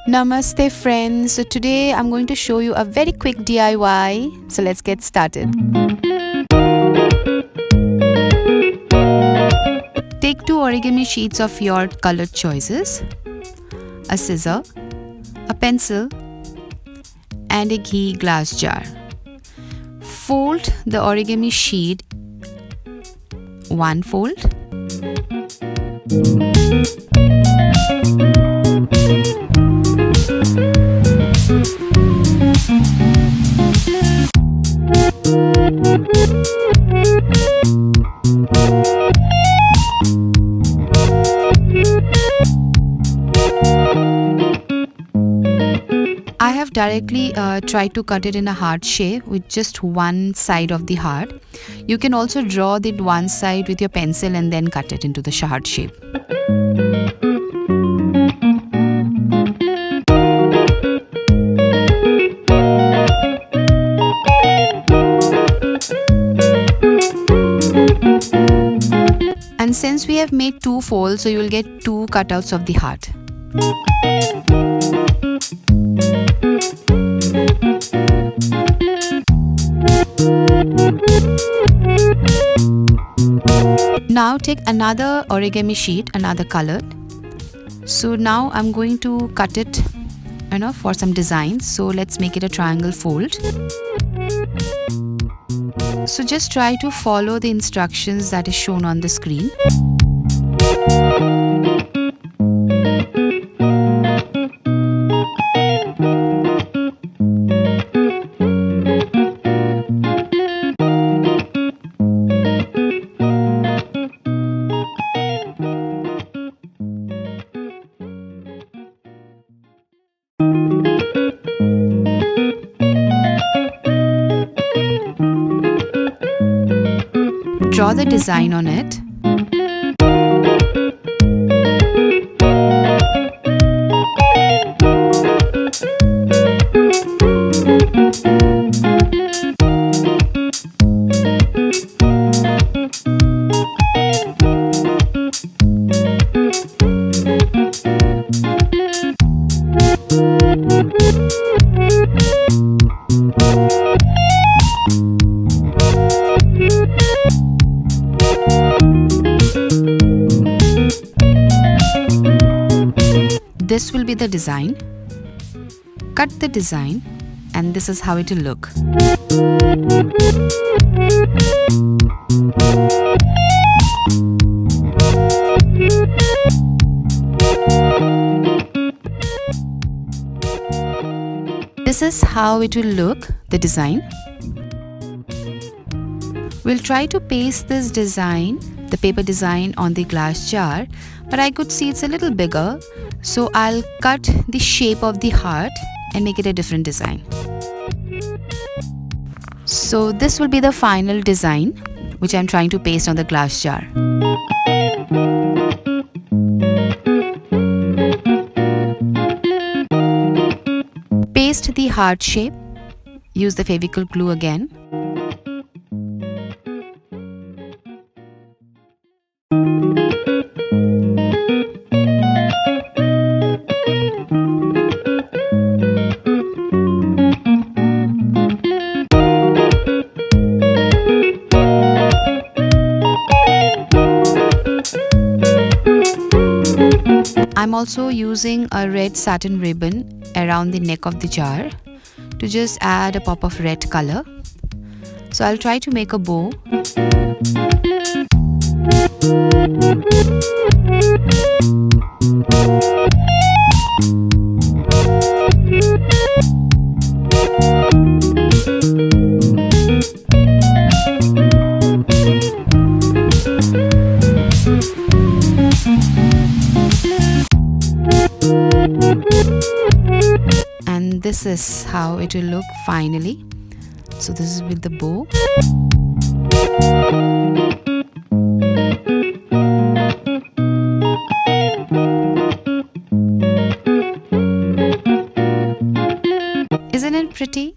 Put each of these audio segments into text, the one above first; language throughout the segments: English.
Namaste friends. So today I'm going to show you a very quick DIY. So let's get started. Take 2 origami sheets of your colored choices, a scissor, a pencil and a ghee glass jar. Fold the origami sheet one fold. I have directly tried to cut it in a heart shape with just one side of the heart. You can also draw the one side with your pencil and then cut it into the heart shape. And since we have made 2 folds, so you will get 2 cutouts of the heart. Now take another origami sheet, another color. So now I'm going to cut it, for some designs. So let's make it a triangle fold. So just try to follow the instructions that is shown on the screen. Draw the design on it. This will be the design. Cut the design and this is how it will look. This is how it will look, the design. We'll try to paste this design, the paper design, on the glass jar, but I could see it's a little bigger. So I'll cut the shape of the heart and make it a different design. So this will be the final design which I'm trying to paste on the glass jar. Paste the heart shape. Use the Fevicol glue again. I'm also using a red satin ribbon around the neck of the jar to just add a pop of red color. So I'll try to make a bow. And this is how it will look finally. So this is with the bow. Isn't it pretty?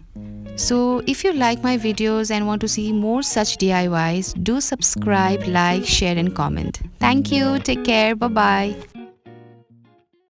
So if you like my videos and want to see more such DIYs, do subscribe, like, share and comment. Thank you. Take care. Bye-bye.